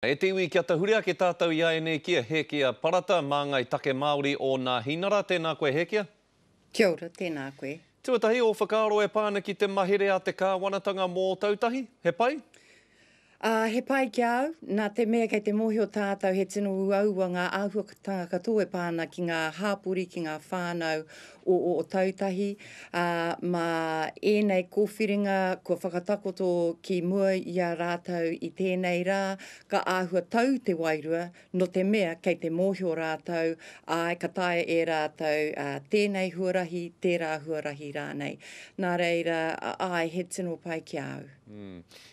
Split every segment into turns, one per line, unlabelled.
E te iwi kia tahurea ke tātou ia e nei kia hekia parata mā ngai take Māori o ngā hinara. Tēnā koe hekia.
Kia ora, tēnā koe.
Tuatahi o whakaaro e pāna ki te mahere a te kāwanatanga mō tautahi. He pai?
He pai ki au, nā te mea kei te mohi o tātou he tino uaua ngā āhuatanga katoa e pāna ki ngā hāpuri, ki ngā whānau o tautahi. Mā ēnei kōwhiringa, kua whakatakoto ki mua i a rātou i tēnei rā, ka āhua tau te wairua, no te mea kei te mohi o rātou, ai ka tae e rātou tēnei huarahi, tērā huarahi rānei. Nā reira, ai he tino pai ki au.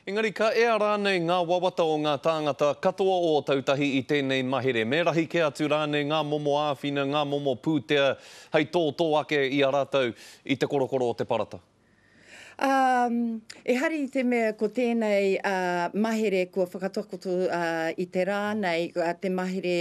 Engari, ka ea rānei ngā wawata o ngā tāngata katoa o tautahi i tēnei mahere. Me rahi ke atu rānei ngā momo āwhina, ngā momo pūtea, hei tō ake i a rātou i te korokoro o te parata.
E hari i te mea ko tēnei mahere kua whakatakoto i te rānei, te mahere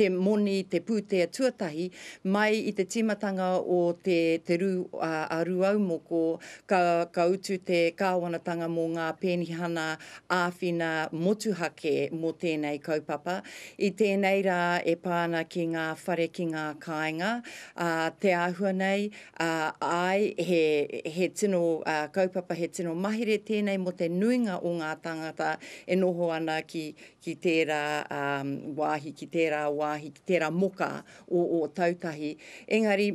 te moni, te pūtea tuatahi, mai i te timatanga o te ru a ruaumoko, ka utu te kāwanatanga mō ngā pēnihana āwhina motuhake mō tēnei kaupapa. I tēnei rā e pāna ki ngā whare ki ngā kāinga, te āhua nei, ai he tino kaupapa, he tino mahere tēnei mo te nuinga o ngā tangata e noho ana ki tērā wāhi, ki tērā moka o tautahi. Engari,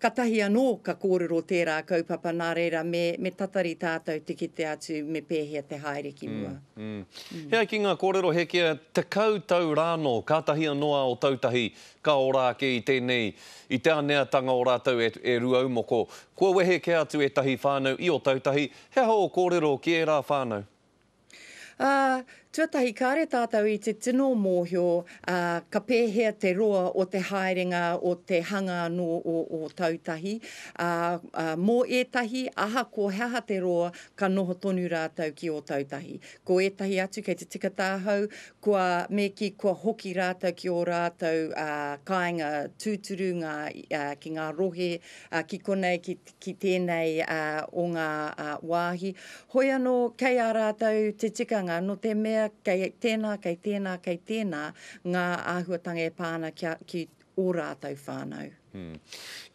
ka tahi anō ka kōrero tērā kaupapa, nā reira me tatari tātou te kite atu me pēhea te haere ki mua.
Hea ki ngā kōrero hekia, te kautau rāno, kātahi anoa o tautahi, ka ora ke i tēnei, i te aneatanga o rātou e ruaumoko. Kua wehe ke atu e tahi whānau i o tautahi, hea ho o kōrero ki e rā whānau?
Tuatahi, kāre tātou i te tino mōhio, ka pēhea te roa o te haerenga o te hanga anō o tautahi. Mō ētahi, aha ko haha te roa, ka noho tonu rātou ki o tautahi. Ko ētahi atu kei te tika tāhau, kua meki, kua hoki rātou ki o rātou kāinga tūturu ki ngā rohe, ki konei, ki tēnei o ngā wāhi. Hoi anō, kei a rātou te tikanga, no te mea kei tēnā, ngā āhuatanga e pāna ki o rātou whānau.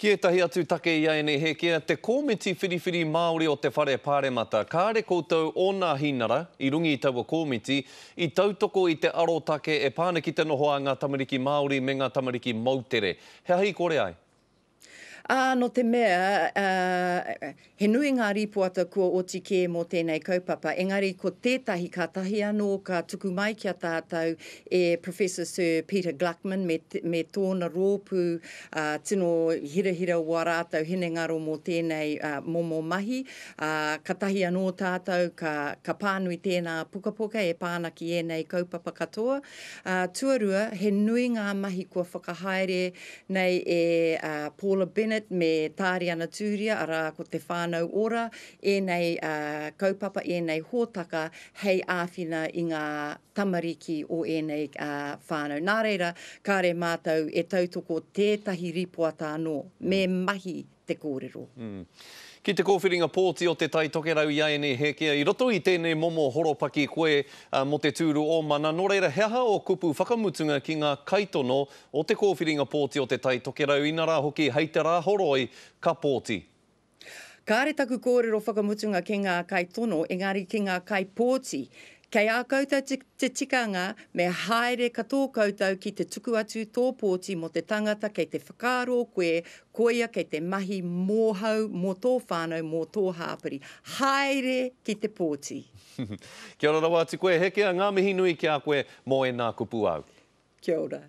Ki etahi atu take i ai nei hekia, te kōmiti whiriwhiri Māori o te whare pāremata. Kāre koutou o ngā hinara, i rungi i taua kōmiti, i tautoko i te aro take e pāna ki te noho a ngā tamariki Māori me ngā tamariki Moutere. Hea hei kore ai?
No te mea, he nui ngā ripuata kua oti ke mō tēnei kaupapa, engari ko tētahi ka tahi anō ka tuku mai kia tātou e Professor Sir Peter Gluckman me tōna rōpū tino hirahira wā rātou hinengaro mō tēnei momo mahi. Ka tahi anō tātou ka pānui tēnā pukapuka e pāna ki enei kaupapa katoa. Tuarua, he nui ngā mahi kua whakahaere nei e Paula Bennett me Tāriana Tūria, arā ko te whānau ora, enei kaupapa, enei hōtaka, hei āwhina i ngā tamariki o enei whānau. Nā reira, kāre mātou e tautoko tētahi ripoata anō, me mahi te kōrero.
Ki te kōwhiringa pōti o te tai tokerau i ai nei hekia, i roto i tēnei momo horopaki koe mo te tūru o mana, nō reira heha o kupu whakamutunga ki ngā kaitono o te kōwhiringa pōti o te tai tokerau, ina rā hoki hei te rāhoroi ka pōti.
Kāre taku kōrero whakamutunga ki ngā kaitono, engari ki ngā kai pōti. Kei a koutou te tikanga, me haere katoa koutou ki te tuku atu tō pōti mo te tangata kei te whakaaro koe, koia kei te mahi mōhau mō tō whānau, mō tō hāpari. Haere ki te pōti.
Kia ora rawa atu koe, hekia ngā mihi nui ki a koe mo e nā kupu au.
Kia ora.